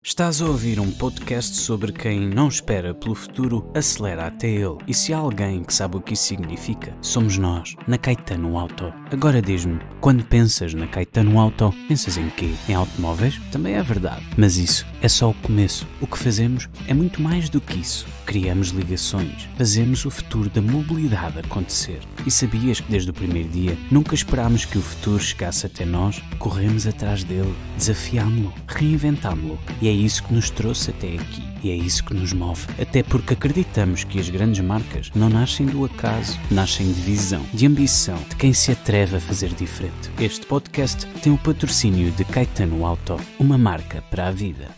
Estás a ouvir um podcast sobre quem não espera pelo futuro, acelera até ele. E se há alguém que sabe o que isso significa, somos nós, na Caetano Auto. Agora diz-me, quando pensas na Caetano Auto, pensas em quê? Em automóveis? Também é verdade. Mas isso é só o começo. O que fazemos é muito mais do que isso. Criamos ligações, fazemos o futuro da mobilidade acontecer. E sabias que desde o primeiro dia nunca esperámos que o futuro chegasse até nós? Corremos atrás dele, desafiámo-lo, reinventámo-lo. E é isso que nos trouxe até aqui. E é isso que nos move. Até porque acreditamos que as grandes marcas não nascem do acaso, nascem de visão, de ambição, de quem se atreve a fazer diferente. Este podcast tem o patrocínio de Caetano Auto, uma marca para a vida.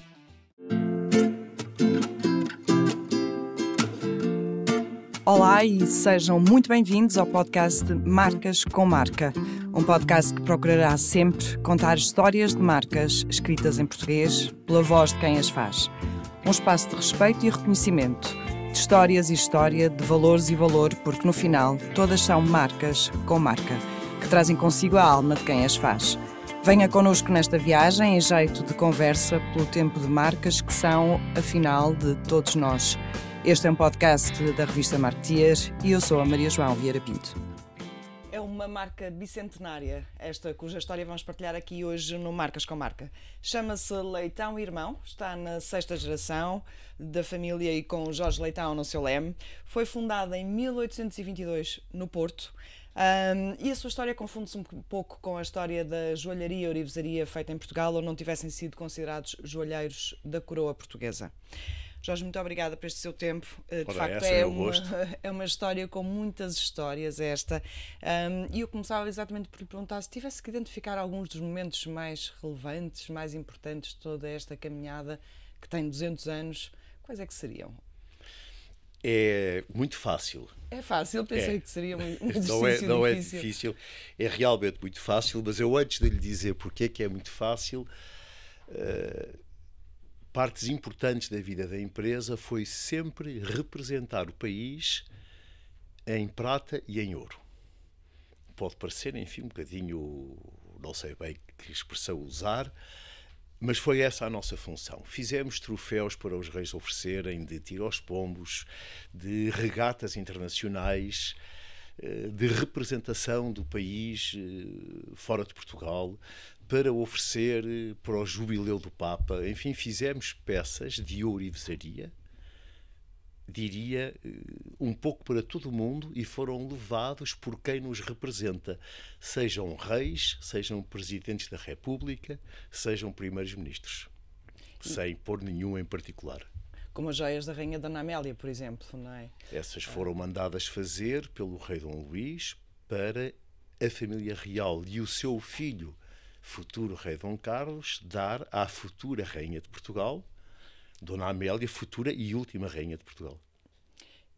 Olá e sejam muito bem-vindos ao podcast Marcas com Marca, um podcast que procurará sempre contar histórias de marcas escritas em português pela voz de quem as faz. Um espaço de respeito e reconhecimento, de histórias e história, de valores e valor, porque no final todas são marcas com marca, que trazem consigo a alma de quem as faz. Venha connosco nesta viagem em jeito de conversa pelo tempo de marcas que são, afinal, de todos nós. Este é um podcast da revista Marketeer e eu sou a Maria João Vieira Pinto. É uma marca bicentenária, esta cuja história vamos partilhar aqui hoje no Marcas com Marca. Chama-se Leitão Irmão, está na 6ª geração da família e com Jorge Leitão no seu leme. Foi fundada em 1822 no Porto. E a sua história confunde-se um pouco com a história da joalharia e orivesaria feita em Portugal ou não tivessem sido considerados joalheiros da coroa portuguesa. Jorge, muito obrigada por este seu tempo. De facto, é uma história com muitas histórias esta. E eu começava exatamente por lhe perguntar se tivesse que identificar alguns dos momentos mais relevantes, mais importantes de toda esta caminhada que tem 200 anos, quais é que seriam? É muito fácil. É fácil, pensei que seria um exercício difícil. Não é difícil, é realmente muito fácil, mas eu antes de lhe dizer porque é que é muito fácil... partes importantes da vida da empresa foi sempre representar o país em prata e em ouro. Pode parecer, enfim, um bocadinho, não sei bem que expressão usar, mas foi essa a nossa função. Fizemos troféus para os reis oferecerem de tiro aos pombos, de regatas internacionais, de representação do país fora de Portugal, para oferecer para o jubileu do Papa. Enfim, fizemos peças de ourivesaria, diria, um pouco para todo o mundo e foram levados por quem nos representa, sejam reis, sejam presidentes da República, sejam primeiros-ministros, sem pôr nenhum em particular. Como as joias da Rainha Dona Amélia, por exemplo, não é? Essas foram mandadas fazer pelo rei Dom Luís para a família real e o seu filho, futuro rei Dom Carlos, dar à futura rainha de Portugal, Dona Amélia, futura e última rainha de Portugal.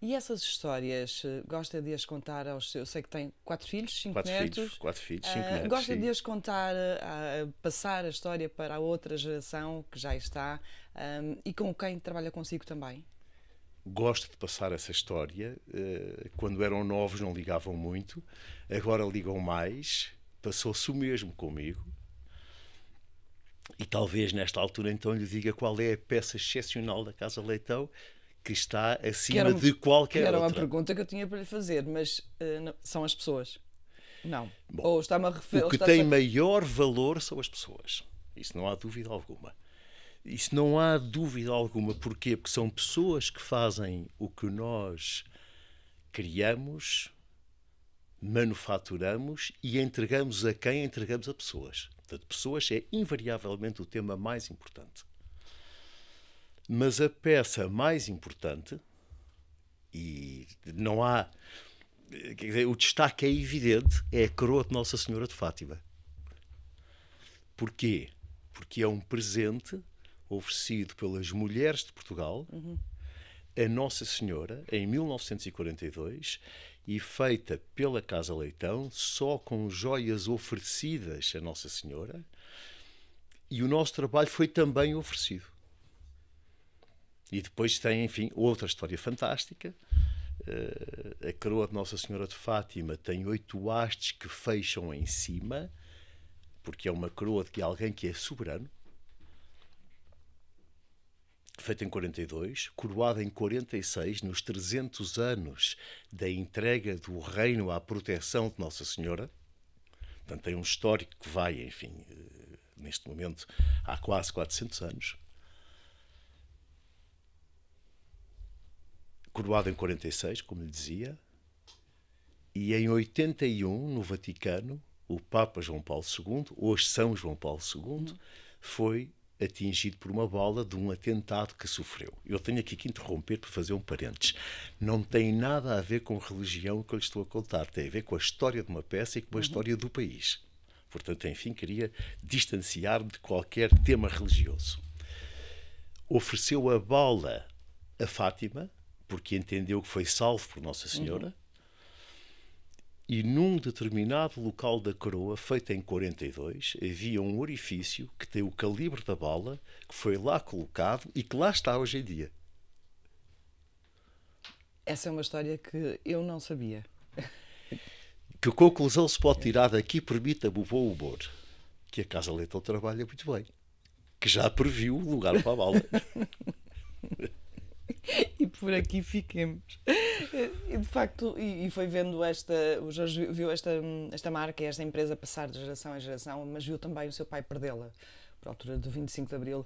E essas histórias, gosta de as contar aos seus... Eu sei que tem 4 filhos, 5 netos. 4 filhos, 5 netos. Gosta de as contar, passar a história para a outra geração que já está e com quem trabalha consigo também? Gosto de passar essa história. Quando eram novos não ligavam muito, agora ligam mais. Passou-se o mesmo comigo. E talvez nesta altura então lhe diga qual é a peça excepcional da Casa Leitão que está acima de qualquer outra. Era uma pergunta que eu tinha para lhe fazer, mas são as pessoas? Não. Bom, ou está-me a referir... O que tem maior valor são as pessoas. Isso não há dúvida alguma. Isso não há dúvida alguma. Porquê? Porque são pessoas que fazem o que nós criamos, manufaturamos e entregamos a quem? Entregamos a pessoas. Portanto, pessoas é invariavelmente o tema mais importante. Mas a peça mais importante, e não há... Quer dizer, o destaque é evidente, é a coroa de Nossa Senhora de Fátima. Porquê? Porque é um presente oferecido pelas mulheres de Portugal a Nossa Senhora em 1942 e feita pela Casa Leitão só com joias oferecidas a Nossa Senhora, e o nosso trabalho foi também oferecido. E depois tem, enfim, outra história fantástica. A coroa de Nossa Senhora de Fátima tem 8 hastes que fecham em cima, porque é uma coroa de alguém que é soberano. feita em 42, coroada em 46, nos 300 anos da entrega do reino à proteção de Nossa Senhora. Portanto, tem um histórico que vai, enfim, neste momento, há quase 400 anos. Coroada em 46, como lhe dizia, e em 81, no Vaticano, o Papa João Paulo II, hoje São João Paulo II, foi atingido por uma bala de um atentado que sofreu. Eu tenho aqui que interromper para fazer um parênteses. Não tem nada a ver com religião o que eu lhe estou a contar. Tem a ver com a história de uma peça e com a história do país. Portanto, enfim, queria distanciar-me de qualquer tema religioso. Ofereceu a bala a Fátima, porque entendeu que foi salvo por Nossa Senhora, e num determinado local da coroa, feito em 42, havia um orifício que tem o calibre da bala, que foi lá colocado e que lá está hoje em dia. Essa é uma história que eu não sabia. Que conclusão se pode tirar daqui, permita-me o bom humor, que a Casa Leitão trabalha muito bem, que já previu o lugar para a bala. E por aqui fiquemos. E de facto, e foi vendo o Jorge viu esta marca, esta empresa passar de geração em geração, mas viu também o seu pai perdê-la, por altura do 25 de Abril.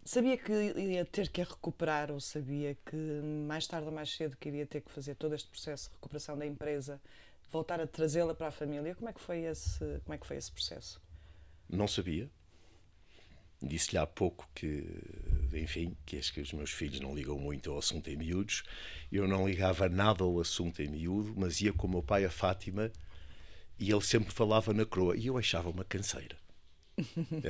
Sabia que ia ter que a recuperar, ou sabia que mais tarde ou mais cedo que iria ter que fazer todo este processo de recuperação da empresa, voltar a trazê-la para a família? Como é que foi esse processo? Não sabia. Disse-lhe há pouco que, enfim, que os meus filhos não ligam muito ao assunto em miúdos. Eu não ligava nada ao assunto em miúdo, mas ia com o meu pai a Fátima e ele sempre falava na coroa. E eu achava uma canseira.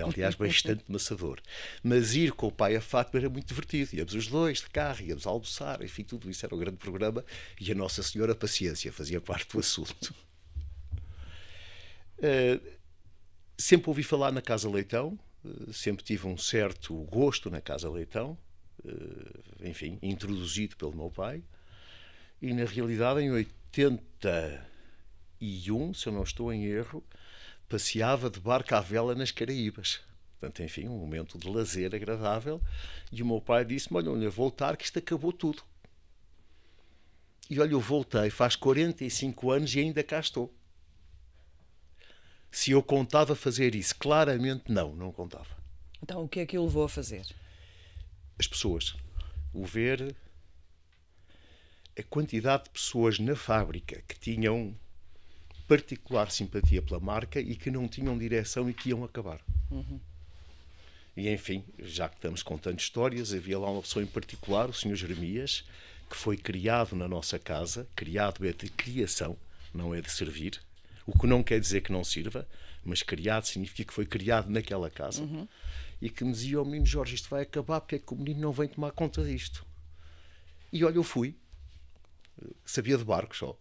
Aliás, bastante maçador. Mas ir com o pai a Fátima era muito divertido. Íamos os dois de carro, íamos almoçar, enfim, tudo isso era um grande programa. E a Nossa Senhora Paciência fazia parte do assunto. Sempre ouvi falar na Casa Leitão. Sempre tive um certo gosto na Casa Leitão, enfim, introduzido pelo meu pai, e na realidade em 81, se eu não estou em erro, passeava de barco à vela nas Caraíbas. Portanto, enfim, um momento de lazer agradável, e o meu pai disse-me, olha, voltar que isto acabou tudo. E olha, eu voltei, faz 45 anos e ainda cá estou. Se eu contava fazer isso, claramente não contava. Então, o que é que o levou a fazer? As pessoas. O ver a quantidade de pessoas na fábrica que tinham particular simpatia pela marca e que não tinham direção e que iam acabar. E, enfim, já que estamos contando histórias, havia lá uma pessoa em particular, o Sr. Jeremias, que foi criado na nossa casa. Criado é de criação, não é de servir. O que não quer dizer que não sirva, mas criado significa que foi criado naquela casa. E que me dizia ao menino Jorge, isto vai acabar, porque é que o menino não vem tomar conta disto? E olha, eu fui. Sabia de barcos só.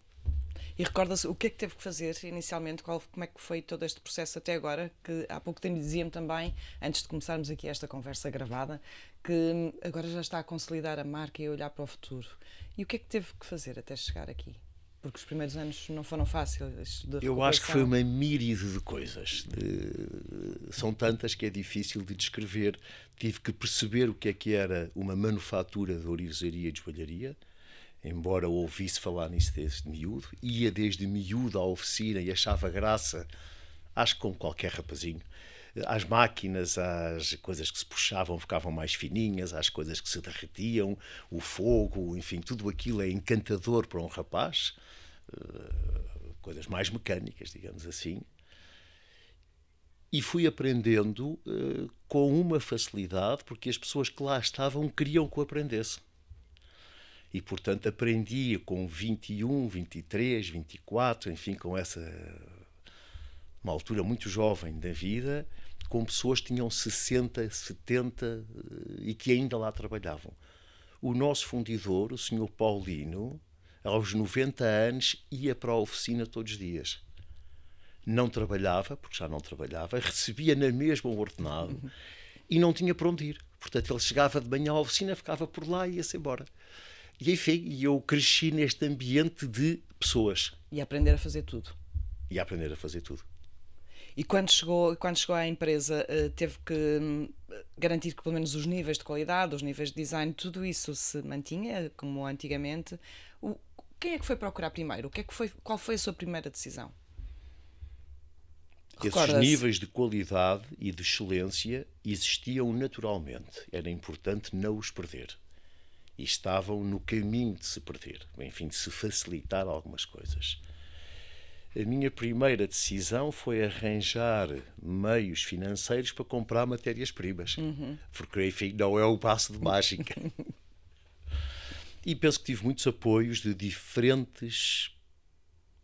E recorda-se o que é que teve que fazer inicialmente? Como é que foi todo este processo até agora? Que há pouco tempo dizia-me também, antes de começarmos aqui esta conversa gravada, que agora já está a consolidar a marca e a olhar para o futuro. E o que é que teve que fazer até chegar aqui? Porque os primeiros anos não foram fáceis. Eu acho que foi uma miríade de coisas. São tantas que é difícil de descrever. Tive que perceber o que era uma manufatura de ourivesaria e de joalharia, embora ouvisse falar nisso desde miúdo. Ia desde miúdo à oficina e achava graça, acho que como qualquer rapazinho, às máquinas, às coisas que se puxavam ficavam mais fininhas, às coisas que se derretiam, o fogo, enfim, tudo aquilo é encantador para um rapaz. Coisas mais mecânicas, digamos assim. E fui aprendendo com uma facilidade, porque as pessoas que lá estavam queriam que eu aprendesse. E, portanto, aprendia com 21, 23, 24, enfim, com uma altura muito jovem da vida, com pessoas que tinham 60, 70 e que ainda lá trabalhavam. O nosso fundidor, o Sr. Paulino, aos 90 anos, ia para a oficina todos os dias. Não trabalhava, porque já não trabalhava, recebia na mesma o ordenado e não tinha para onde ir. Portanto, ele chegava de manhã à oficina, ficava por lá e ia-se embora. E, enfim, eu cresci neste ambiente de pessoas. E a aprender a fazer tudo. E a aprender a fazer tudo. E quando chegou à empresa, teve que garantir que pelo menos os níveis de qualidade, os níveis de design, tudo isso se mantinha como antigamente. Quem é que foi procurar primeiro? Qual foi a sua primeira decisão? Esses níveis de qualidade e de excelência existiam naturalmente. Era importante não os perder. E estavam no caminho de se perder. Enfim, de se facilitar algumas coisas. A minha primeira decisão foi arranjar meios financeiros para comprar matérias-primas. Porque, enfim, não é o passo de mágica. E penso que tive muitos apoios de diferentes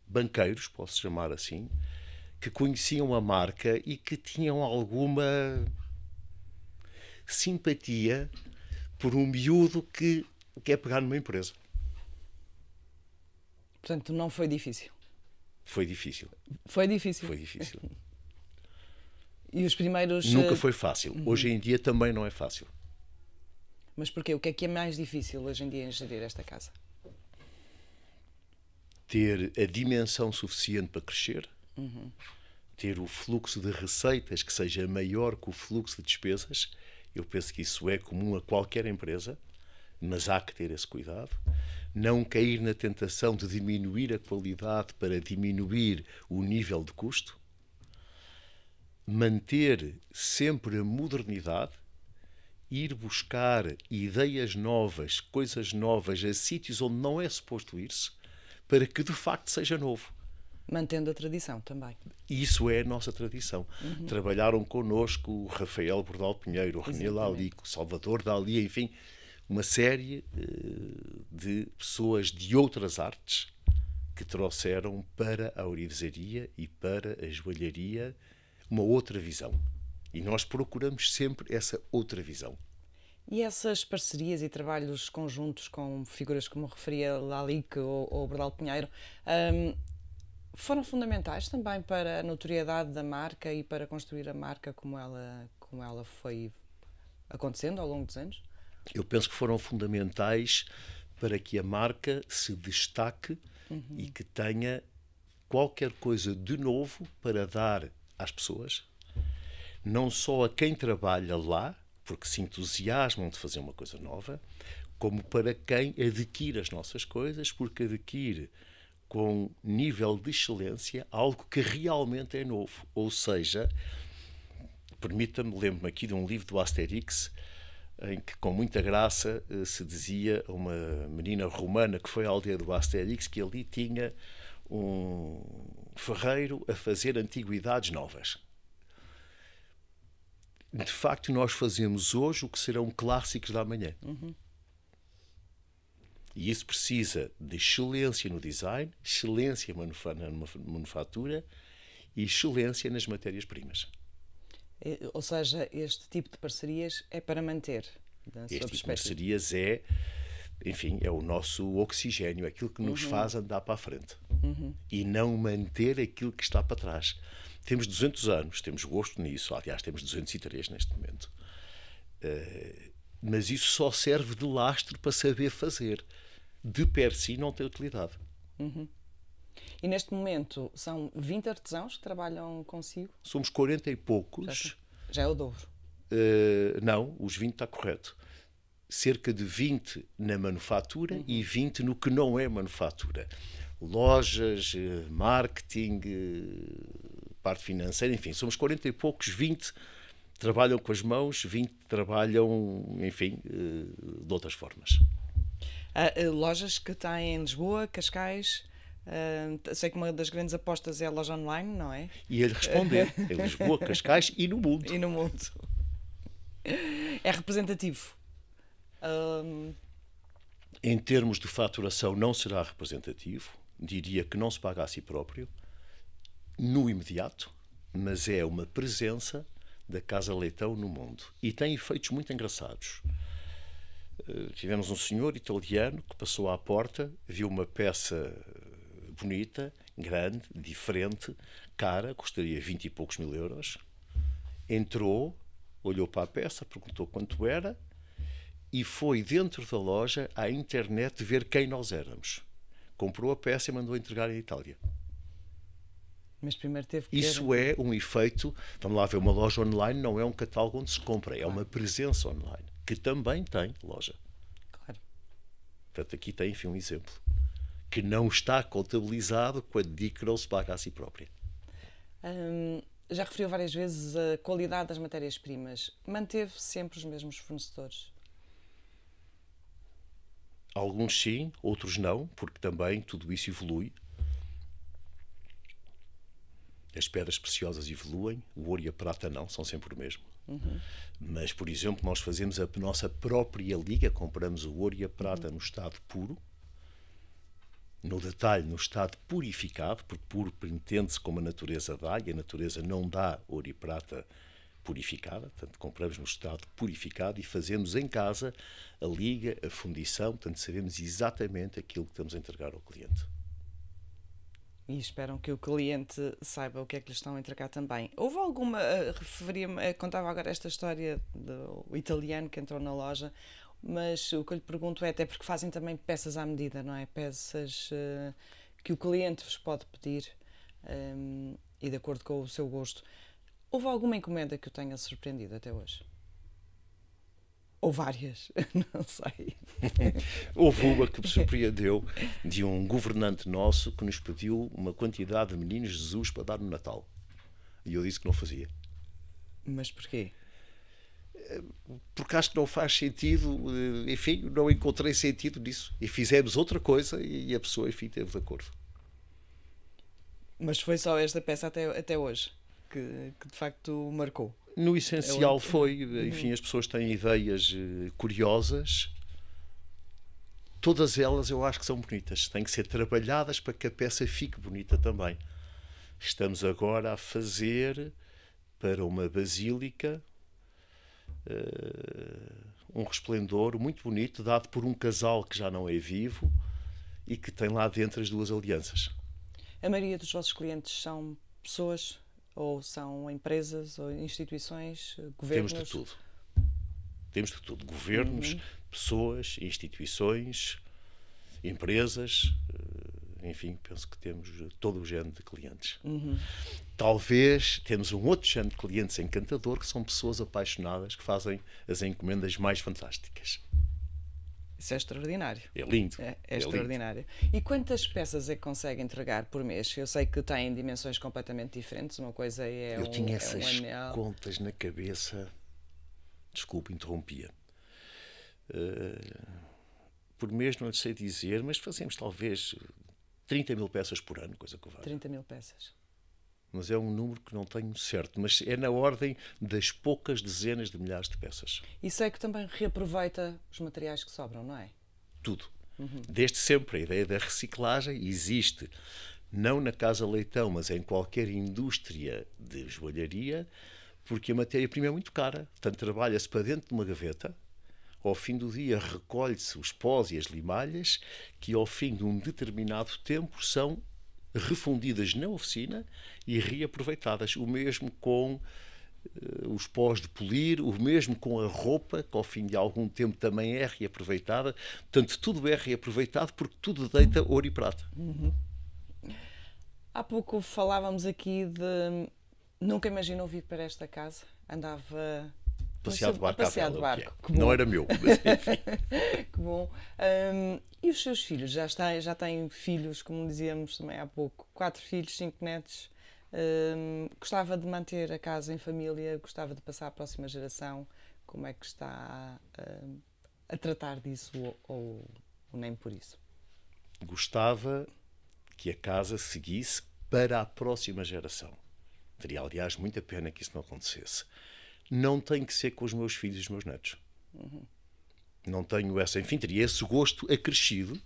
banqueiros, posso chamar assim, que conheciam a marca e que tinham alguma simpatia por um miúdo que quer pegar numa empresa. Portanto, não foi difícil? Foi difícil. Foi difícil? Foi difícil. E os primeiros... Nunca foi fácil. Hoje em dia também não é fácil. Mas porquê? O que é mais difícil hoje em dia em gerir esta casa? Ter a dimensão suficiente para crescer, ter o fluxo de receitas que seja maior que o fluxo de despesas. Eu penso que isso é comum a qualquer empresa, mas há que ter esse cuidado. Não cair na tentação de diminuir a qualidade para diminuir o nível de custo. Manter sempre a modernidade, ir buscar ideias novas, coisas novas a sítios onde não é suposto ir-se, para que de facto seja novo. Mantendo a tradição também. Isso é a nossa tradição. Trabalharam connosco o Rafael Bordal Pinheiro, o René Lali, o Salvador Dalí, enfim, uma série de pessoas de outras artes que trouxeram para a ourivesaria e para a joalharia uma outra visão. E nós procuramos sempre essa outra visão. E essas parcerias e trabalhos conjuntos com figuras como referia Lalique ou Bordal Pinheiro foram fundamentais também para a notoriedade da marca e para construir a marca como ela foi acontecendo ao longo dos anos? Eu penso que foram fundamentais para que a marca se destaque e que tenha qualquer coisa de novo para dar às pessoas, não só a quem trabalha lá, porque se entusiasmam de fazer uma coisa nova, como para quem adquire as nossas coisas, porque adquire com nível de excelência algo que realmente é novo. Ou seja, permita-me, lembro-me aqui de um livro do Asterix, em que com muita graça se dizia a uma menina romana que foi à aldeia do Asterix que ali tinha um ferreiro a fazer antiguidades novas. De facto, nós fazemos hoje o que serão clássicos da amanhã. E isso precisa de excelência no design, excelência na manufatura e excelência nas matérias-primas. Ou seja, este tipo de parcerias é para manter, da sua Este tipo de perspectiva. parcerias é, enfim, é o nosso oxigênio, aquilo que nos faz andar para a frente. E não manter aquilo que está para trás. Temos 200 anos, temos gosto nisso, aliás, temos 203 neste momento. Mas isso só serve de lastro para saber fazer. De per si não tem utilidade. E neste momento são 20 artesãos que trabalham consigo? Somos 40 e poucos. Já é o dobro. Não, os 20 está correto. Cerca de 20 na manufatura e 20 no que não é manufatura. Lojas, marketing, parte financeira, enfim, somos 40 e poucos, 20 trabalham com as mãos, 20 trabalham, enfim, de outras formas. Lojas que têm em Lisboa, Cascais, sei que uma das grandes apostas é a loja online, não é? E ele responder, em Lisboa, Cascais e no mundo. E no mundo. É representativo? Em termos de faturação não será representativo, diria que não se paga a si próprio, no imediato, mas é uma presença da Casa Leitão no mundo. E tem efeitos muito engraçados. Tivemos um senhor italiano que passou à porta, viu uma peça bonita, grande, diferente, cara, custaria 20 e poucos mil euros. Entrou, olhou para a peça, perguntou quanto era e foi dentro da loja à internet ver quem nós éramos. Comprou a peça e mandou entregar em Itália. Mas primeiro teve que Isso é um efeito. Vamos lá ver, uma loja online não é um catálogo onde se compra, é uma presença online, que também tem loja. Claro. Portanto, aqui tem, enfim, um exemplo que não está contabilizado quando digo que não se paga a si própria. Já referiu várias vezes a qualidade das matérias-primas. Manteve sempre os mesmos fornecedores? Alguns sim, outros não, porque também tudo isso evolui. As pedras preciosas evoluem, o ouro e a prata não, são sempre o mesmo. Mas, por exemplo, nós fazemos a nossa própria liga, compramos o ouro e a prata no estado puro, no detalhe, no estado purificado, porque puro entende-se como a natureza dá, e a natureza não dá ouro e prata purificada, portanto, compramos no estado purificado e fazemos em casa a liga, a fundição, portanto, sabemos exatamente aquilo que estamos a entregar ao cliente. E esperam que o cliente saiba o que é que lhes estão a entregar também. Houve alguma, contava agora esta história do italiano que entrou na loja, mas o que eu lhe pergunto é até porque fazem também peças à medida, não é? Peças que o cliente vos pode pedir e de acordo com o seu gosto. Houve alguma encomenda que o tenha surpreendido até hoje? Ou várias? Não sei. Houve uma que me surpreendeu de um governante nosso que nos pediu uma quantidade de meninos Jesus para dar no Natal. E eu disse que não fazia. Mas porquê? Porque acho que não faz sentido, enfim, não encontrei sentido nisso. E fizemos outra coisa e a pessoa, enfim, esteve de acordo. Mas foi só esta peça até hoje que de facto marcou? No essencial foi, enfim, as pessoas têm ideias curiosas. Todas elas eu acho que são bonitas. Têm que ser trabalhadas para que a peça fique bonita também. Estamos agora a fazer para uma basílica um resplendor muito bonito, dado por um casal que já não é vivo e que tem lá dentro as duas alianças. A maioria dos vossos clientes são pessoas ou são empresas ou instituições, governos? Temos de tudo. Temos de tudo. Governos, pessoas, instituições, empresas, enfim, penso que temos todo o género de clientes. Talvez temos um outro género de clientes encantador, que são pessoas apaixonadas que fazem as encomendas mais fantásticas. Isso é extraordinário. É lindo. É extraordinário. Lindo. E quantas peças é que consegue entregar por mês? Eu sei que têm dimensões completamente diferentes. Uma coisa é Eu tinha essas anel. contas na cabeça. Desculpe, interrompia. Por mês não lhe sei dizer, mas fazemos talvez 30 mil peças por ano, coisa que vale. 30 mil peças. Mas é um número que não tenho certo, mas é na ordem das poucas dezenas de milhares de peças. E sei que também reaproveita os materiais que sobram, não é? Tudo. Desde sempre a ideia da reciclagem existe, não na Casa Leitão, mas em qualquer indústria de joalharia, porque a matéria-prima é muito cara. Portanto, trabalha-se para dentro de uma gaveta, ao fim do dia recolhe-se os pós e as limalhas, que ao fim de um determinado tempo são refundidas na oficina e reaproveitadas. O mesmo com os pós de polir, o mesmo com a roupa, que ao fim de algum tempo também é reaproveitada. Portanto, tudo é reaproveitado porque tudo deita ouro e prata. Há pouco falávamos aqui de... Nunca imaginou vir para esta casa? Andava... Passear de barco. Passear de barco. Não era meu, mas enfim. Que bom. E os seus filhos? Já têm filhos, como dizíamos também há pouco. 4 filhos, 5 netos. Gostava de manter a casa em família? Gostava de passar à próxima geração? Como é que está a tratar disso ou nem por isso? Gostava que a casa seguisse para a próxima geração. Teria, aliás, muita pena que isso não acontecesse. Não tem que ser com os meus filhos e os meus netos. Não tenho essa... Enfim, teria esse gosto acrescido,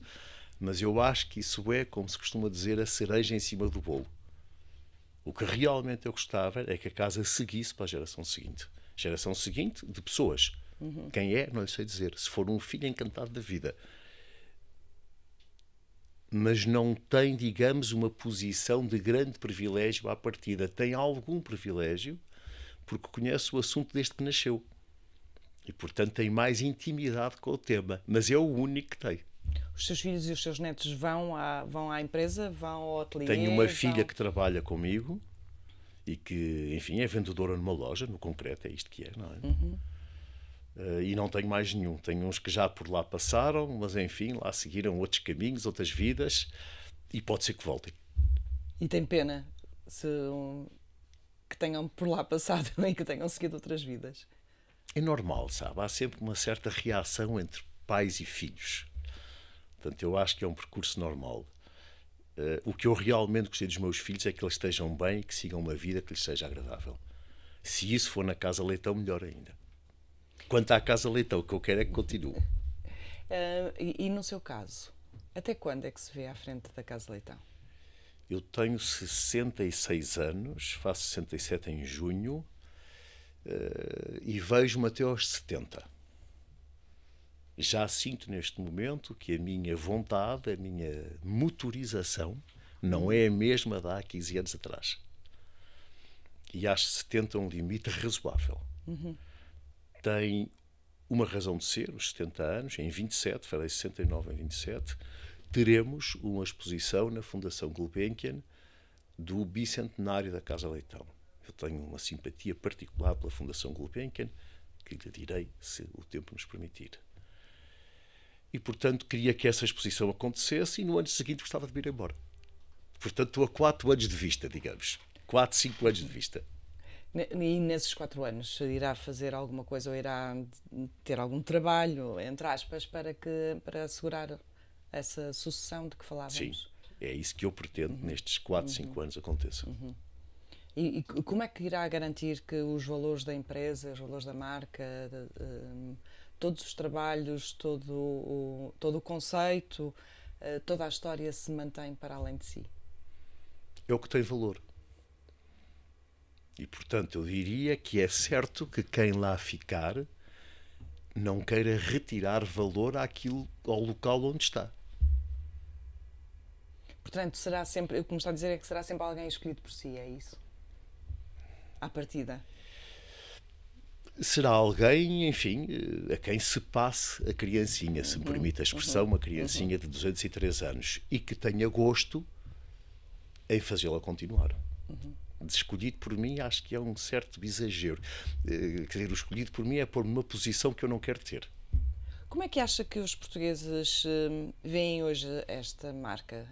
mas eu acho que isso é, como se costuma dizer, a cereja em cima do bolo. O que realmente eu gostava é que a casa seguisse para a geração seguinte. Geração seguinte de pessoas. Quem é, não lhe sei dizer. Se for um filho encantado da vida. Mas não tem, digamos, uma posição de grande privilégio à partida. Tem algum privilégio porque conhece o assunto desde que nasceu. E, portanto, tem mais intimidade com o tema. Mas é o único que tem. Os seus filhos e os seus netos vão à empresa, vão ao ateliê? Tenho uma filha que trabalha comigo e que, enfim, é vendedora numa loja, no concreto, é isto que é, não é? E não tenho mais nenhum. Tenho uns que já por lá passaram, mas, enfim, lá seguiram outros caminhos, outras vidas, e pode ser que voltem. E tem pena que tenham por lá passado e que tenham seguido outras vidas? É normal, sabe? Há sempre uma certa reação entre pais e filhos. Portanto, eu acho que é um percurso normal. O que eu realmente gostei dos meus filhos é que eles estejam bem e que sigam uma vida que lhes seja agradável. Se isso for na Casa Leitão, melhor ainda. Quanto à Casa Leitão, o que eu quero é que continue. E no seu caso, até quando é que se vê à frente da Casa Leitão? Eu tenho 66 anos, faço 67 em junho, e vejo-me até aos 70. Já sinto neste momento que a minha vontade, a minha motorização, não é a mesma de há 15 anos atrás. E acho 70 um limite razoável. Tem uma razão de ser, os 70 anos, em 27, farei 69 em 27, teremos uma exposição na Fundação Gulbenkian do bicentenário da Casa Leitão. Eu tenho uma simpatia particular pela Fundação Gulbenkian, que lhe direi se o tempo nos permitir. E, portanto, queria que essa exposição acontecesse e no ano seguinte gostava de vir embora. Portanto, estou a 4 anos de vista, digamos. 4, 5 anos de vista. E nesses 4 anos irá fazer alguma coisa ou irá ter algum trabalho, entre aspas, para assegurar essa sucessão de que falávamos? Sim, é isso que eu pretendo nestes 4, 5 anos aconteça. E como é que irá garantir que os valores da empresa, os valores da marca, todos os trabalhos, todo o conceito, toda a história se mantém para além de si? É o que tem valor. E, portanto, eu diria que é certo que quem lá ficar não queira retirar valor ao local onde está. Portanto, será sempre, o que me está a dizer é que será sempre alguém escolhido por si, é isso? À partida. Será alguém, enfim, a quem se passe a criancinha, se me permite a expressão, uma criancinha de 203 anos, e que tenha gosto em fazê-la continuar. Escolhido por mim, acho que é um certo exagero. Quer dizer, o escolhido por mim é pôr-me numa posição que eu não quero ter. Como é que acha que os portugueses veem hoje esta marca?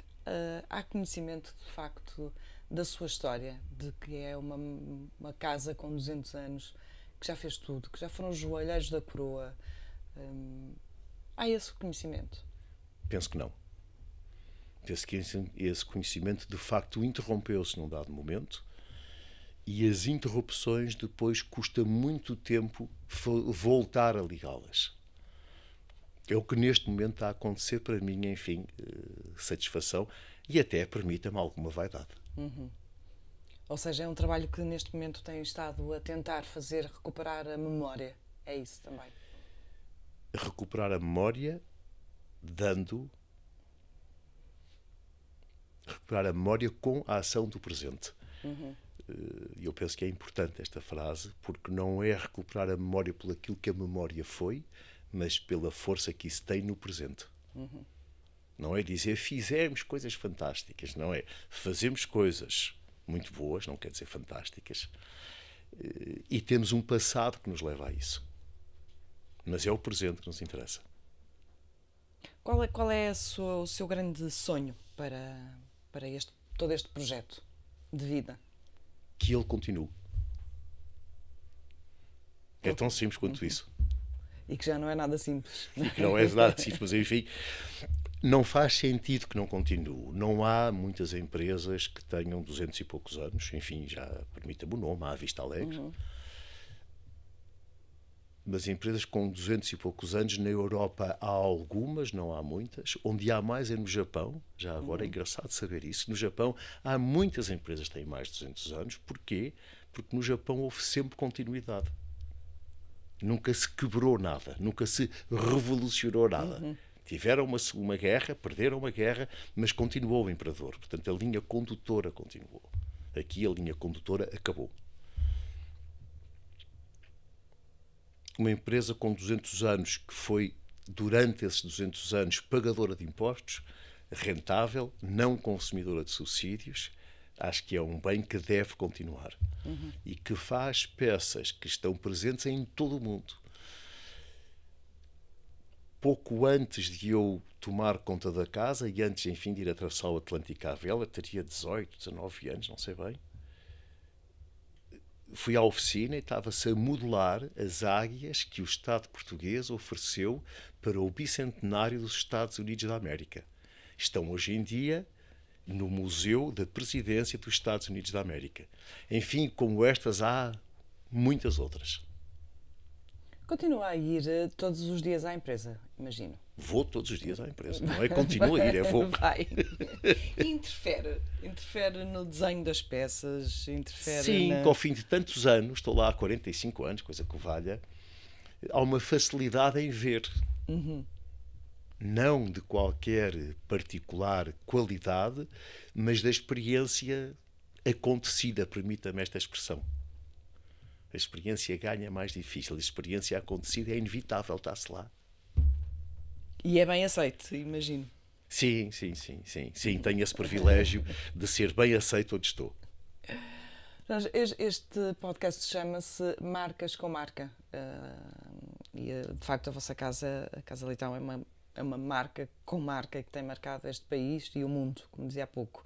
Há conhecimento, de facto, da sua história, de que é uma casa com 200 anos, que já fez tudo, que já foram os joalheiros da coroa? Há esse conhecimento? Penso que não. Penso que esse conhecimento, de facto, interrompeu-se num dado momento e as interrupções depois custa muito tempo voltar a ligá-las. É o que neste momento está a acontecer para mim, enfim, satisfação e até permita-me alguma vaidade. Ou seja, é um trabalho que neste momento tem estado a tentar recuperar a memória. É isso também? Recuperar a memória recuperar a memória com a ação do presente. Eu penso que é importante esta frase, porque não é recuperar a memória por aquilo que a memória foi, mas pela força que isso tem no presente. Não é dizer fizemos coisas fantásticas, não é? Fazemos coisas muito boas, não quer dizer fantásticas, e temos um passado que nos leva a isso. Mas é o presente que nos interessa. Qual é o seu grande sonho para todo este projeto de vida? Que ele continue. É tão simples quanto isso. E que já não é nada simples. E que não é nada simples, mas enfim, não faz sentido que não continue. Não há muitas empresas que tenham 200 e poucos anos, enfim, já permita-me o nome, há a Vista Alegre. Mas empresas com 200 e poucos anos, na Europa há algumas, não há muitas. Onde há mais é no Japão. Já agora é engraçado saber isso. No Japão há muitas empresas que têm mais de 200 anos. Porquê? Porque no Japão houve sempre continuidade. Nunca se quebrou nada, nunca se revolucionou nada. Tiveram uma guerra, perderam uma guerra, mas continuou o imperador. Portanto, a linha condutora continuou. Aqui a linha condutora acabou. Uma empresa com 200 anos que foi durante esses 200 anos, pagadora de impostos, rentável, não consumidora de subsídios. Acho que é um bem que deve continuar e que faz peças que estão presentes em todo o mundo. Pouco antes de eu tomar conta da casa e antes, enfim, de ir atravessar o Atlântico à vela, teria 18, 19 anos, não sei bem, fui à oficina e estava-se a modelar as águias que o Estado português ofereceu para o bicentenário dos Estados Unidos da América. Estão hoje em dia no Museu da Presidência dos Estados Unidos da América. Enfim, como estas, há muitas outras. Continua a ir todos os dias à empresa, imagino. Vou todos os dias à empresa. Não é continuo a ir, é vou. Vai. E interfere no desenho das peças, Sim, que ao fim de tantos anos, estou lá há 45 anos, coisa que valha, há uma facilidade em ver. Não de qualquer particular qualidade, mas da experiência acontecida, permita-me esta expressão. A experiência ganha é mais difícil, a experiência acontecida é inevitável, está-se lá. E é bem aceito, imagino. Sim, tenho esse privilégio de ser bem aceito onde estou. Este podcast chama-se Marcas com Marca. E de facto a vossa casa, a Casa Leitão, é uma marca com marca que tem marcado este país e o mundo, como dizia há pouco.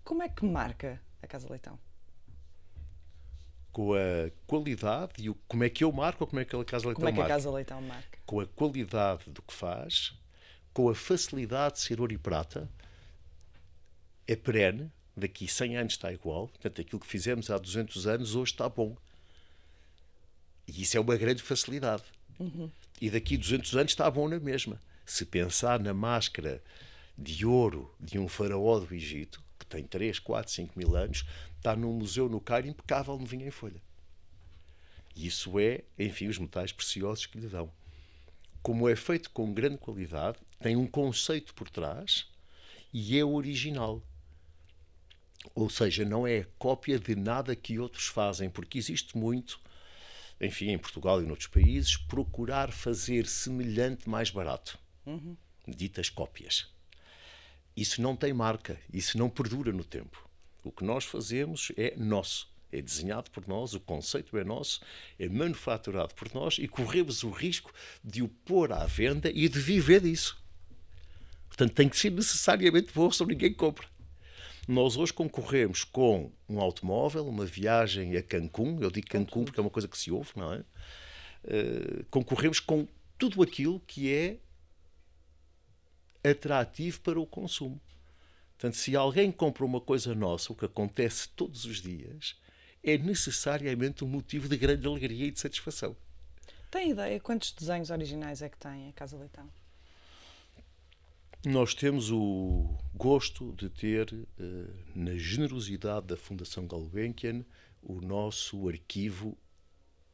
Como é que marca a Casa Leitão? Com a qualidade e como é que eu marco ou como é que a Casa Leitão marca? Como é que a Casa Leitão marca? Com a qualidade do que faz, com a facilidade de ser ouro e prata, é perene, daqui 100 anos está igual, portanto aquilo que fizemos há 200 anos hoje está bom. E isso é uma grande facilidade. E daqui 200 anos está bom na mesma. Se pensar na máscara de ouro de um faraó do Egito, que tem 3, 4, 5 mil anos, está num museu no Cairo impecável, novinha em folha. E isso é, enfim, os metais preciosos que lhe dão. Como é feito com grande qualidade, tem um conceito por trás e é original. Ou seja, não é cópia de nada que outros fazem, porque existe muito, enfim, em Portugal e noutros países, procurar fazer semelhante mais barato. Ditas cópias. Isso não tem marca, isso não perdura no tempo. O que nós fazemos é nosso, é desenhado por nós, o conceito é nosso, é manufaturado por nós e corremos o risco de o pôr à venda e de viver disso. Portanto, tem que ser necessariamente bom, senão ninguém compra. Nós hoje concorremos com um automóvel, uma viagem a Cancún, eu digo Cancún porque é uma coisa que se ouve, não é? Concorremos com tudo aquilo que é atrativo para o consumo. Portanto, se alguém compra uma coisa nossa, o que acontece todos os dias, é necessariamente um motivo de grande alegria e de satisfação. Tem ideia quantos desenhos originais é que tem a Casa Leitão? Nós temos o gosto de ter, na generosidade da Fundação Gulbenkian, o nosso arquivo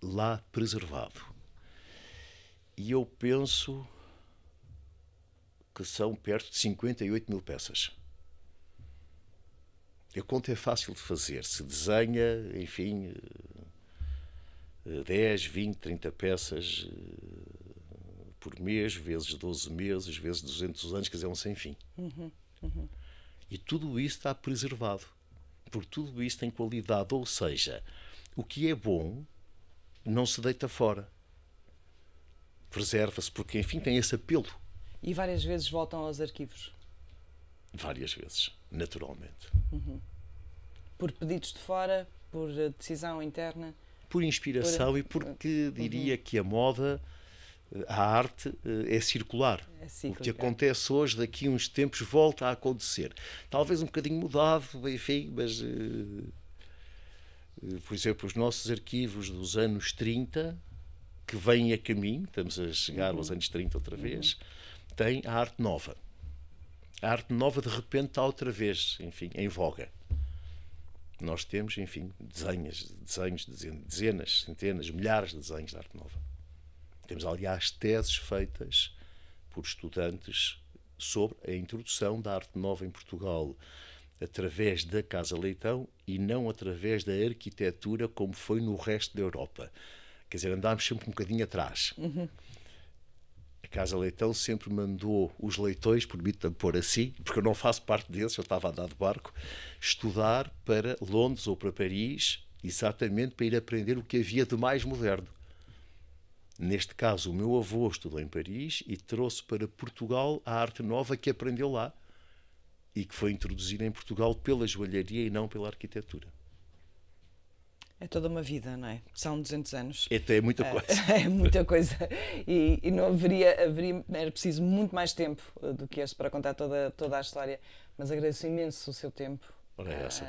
lá preservado. E eu penso que são perto de 58 mil peças. A conta é fácil de fazer. Se desenha, enfim, 10, 20, 30 peças por mês, vezes 12 meses, vezes 200 anos, quer dizer, um sem fim. E tudo isso está preservado. Porque tudo isso tem qualidade. Ou seja, o que é bom não se deita fora. Preserva-se, porque, enfim, tem esse apelo. E várias vezes voltam aos arquivos? Várias vezes, naturalmente. Por pedidos de fora, por decisão interna? Por inspiração e porque diria que a moda, a arte, é circular. O que acontece hoje, daqui a uns tempos, volta a acontecer. Talvez um bocadinho mudado, enfim, mas, por exemplo, os nossos arquivos dos anos 30, que vêm a caminho, estamos a chegar aos anos 30 outra vez, tem a arte nova. A arte nova, de repente, está outra vez, enfim, em voga. Nós temos, enfim, desenhos, dezenas, centenas, milhares de desenhos de arte nova. Temos, aliás, teses feitas por estudantes sobre a introdução da arte nova em Portugal através da Casa Leitão e não através da arquitetura como foi no resto da Europa. Quer dizer, andámos sempre um bocadinho atrás. Casa Leitão sempre mandou os leitões, permita-me pôr assim, porque eu não faço parte desses, eu estava a andar de barco, estudar para Londres ou para Paris, exatamente para ir aprender o que havia de mais moderno. Neste caso, o meu avô estudou em Paris e trouxe para Portugal a arte nova que aprendeu lá e que foi introduzida em Portugal pela joalharia e não pela arquitetura. É toda uma vida, não é? São 200 anos. É muita coisa. É muita coisa. E não era preciso muito mais tempo do que este para contar toda a história. Mas agradeço imenso o seu tempo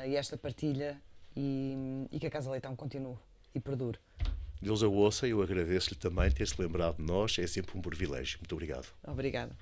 e esta partilha e que a Casa Leitão continue e perdure. Deus a ouça e eu agradeço-lhe também ter-se lembrado de nós. É sempre um privilégio. Muito obrigado. Obrigada.